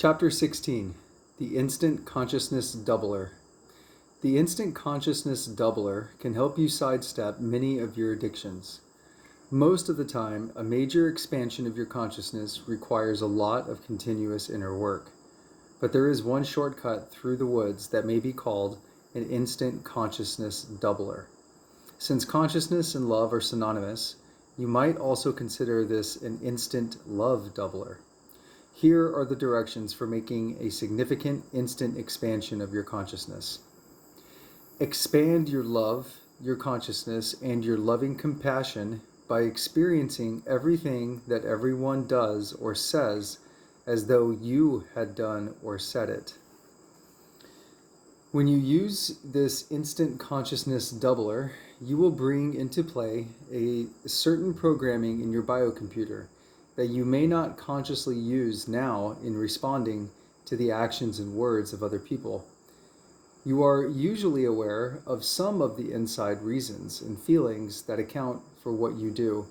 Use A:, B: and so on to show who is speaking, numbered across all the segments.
A: Chapter 16, The Instant Consciousness Doubler. The Instant Consciousness Doubler can help you sidestep many of your addictions. Most of the time, a major expansion of your consciousness requires a lot of continuous inner work. But there is one shortcut through the woods that may be called an instant consciousness doubler. Since consciousness and love are synonymous, you might also consider this an instant love doubler. Here are the directions for making a significant instant expansion of your consciousness. Expand your love, your consciousness, and your loving compassion by experiencing everything that everyone does or says as though you had done or said it. When you use this instant consciousness doubler, you will bring into play a certain programming in your biocomputer that you may not consciously use now in responding to the actions and words of other people. You are usually aware of some of the inside reasons and feelings that account for what you do,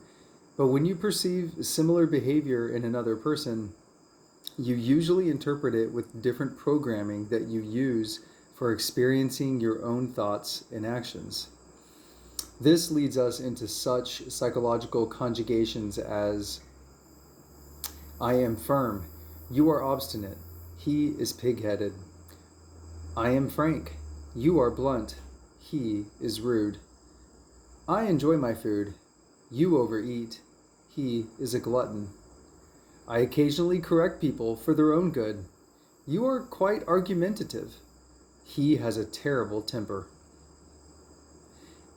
A: but when you perceive similar behavior in another person, you usually interpret it with different programming that you use for experiencing your own thoughts and actions. This leads us into such psychological conjugations as I am firm, you are obstinate, he is pig-headed. I am frank, you are blunt, he is rude. I enjoy my food, you overeat, he is a glutton. I occasionally correct people for their own good. You are quite argumentative. He has a terrible temper.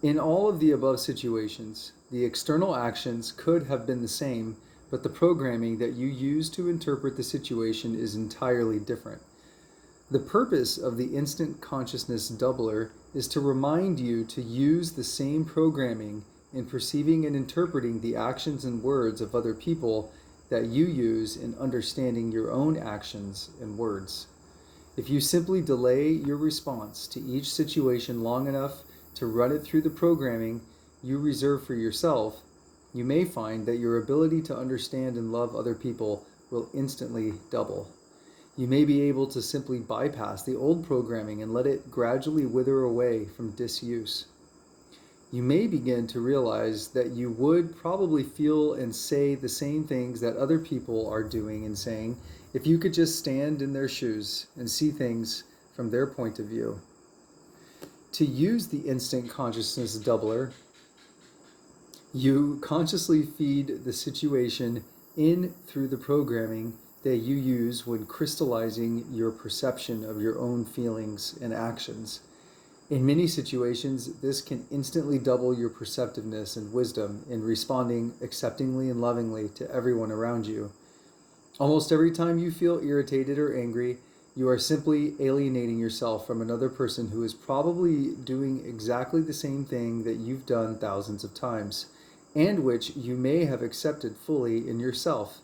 A: In all of the above situations, the external actions could have been the same, but the programming that you use to interpret the situation is entirely different. The purpose of the instant consciousness doubler is to remind you to use the same programming in perceiving and interpreting the actions and words of other people that you use in understanding your own actions and words. If you simply delay your response to each situation long enough to run it through the programming you reserve for yourself, you may find that your ability to understand and love other people will instantly double. You may be able to simply bypass the old programming and let it gradually wither away from disuse. You may begin to realize that you would probably feel and say the same things that other people are doing and saying if you could just stand in their shoes and see things from their point of view. To use the instant consciousness doubler, you consciously feed the situation in through the programming that you use when crystallizing your perception of your own feelings and actions. In many situations, this can instantly double your perceptiveness and wisdom in responding acceptingly and lovingly to everyone around you. Almost every time you feel irritated or angry, you are simply alienating yourself from another person who is probably doing exactly the same thing that you've done thousands of times, and which you may have accepted fully in yourself.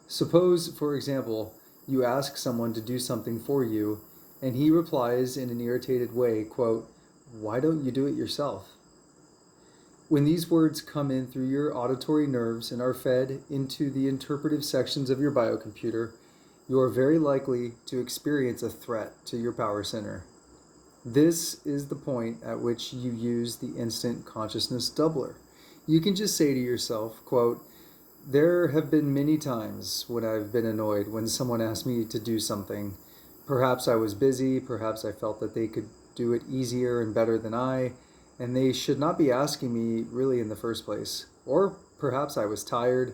A: Suppose, for example, you ask someone to do something for you, and he replies in an irritated way, quote, "Why don't you do it yourself?" When these words come in through your auditory nerves and are fed into the interpretive sections of your biocomputer, you are very likely to experience a threat to your power center. This is the point at which you use the instant consciousness doubler. You can just say to yourself, quote, "There have been many times when I've been annoyed when someone asked me to do something. Perhaps I was busy, perhaps I felt that they could do it easier and better than I, and they should not be asking me really in the first place. Or perhaps I was tired.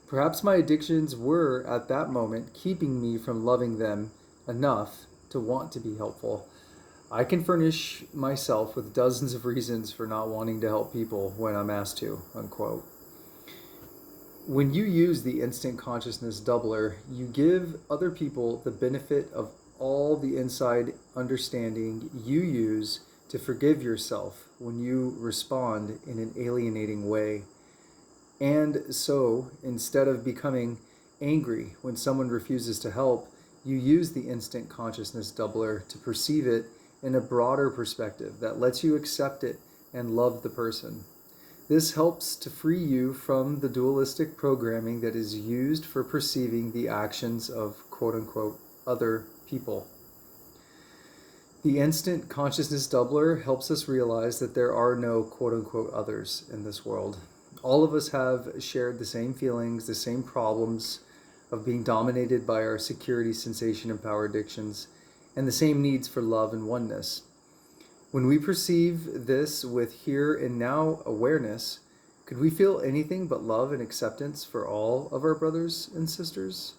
A: Perhaps my addictions were, at that moment, keeping me from loving them enough to want to be helpful. I can furnish myself with dozens of reasons for not wanting to help people when I'm asked to," unquote. When you use the instant consciousness doubler, you give other people the benefit of all the inside understanding you use to forgive yourself when you respond in an alienating way. And so, instead of becoming angry when someone refuses to help, you use the instant consciousness doubler to perceive it in a broader perspective that lets you accept it and love the person. This helps to free you from the dualistic programming that is used for perceiving the actions of quote-unquote other people. The instant consciousness doubler helps us realize that there are no quote-unquote others in this world. All of us have shared the same feelings, the same problems of being dominated by our security, sensation, and power addictions, and the same needs for love and oneness. When we perceive this with here and now awareness, could we feel anything but love and acceptance for all of our brothers and sisters?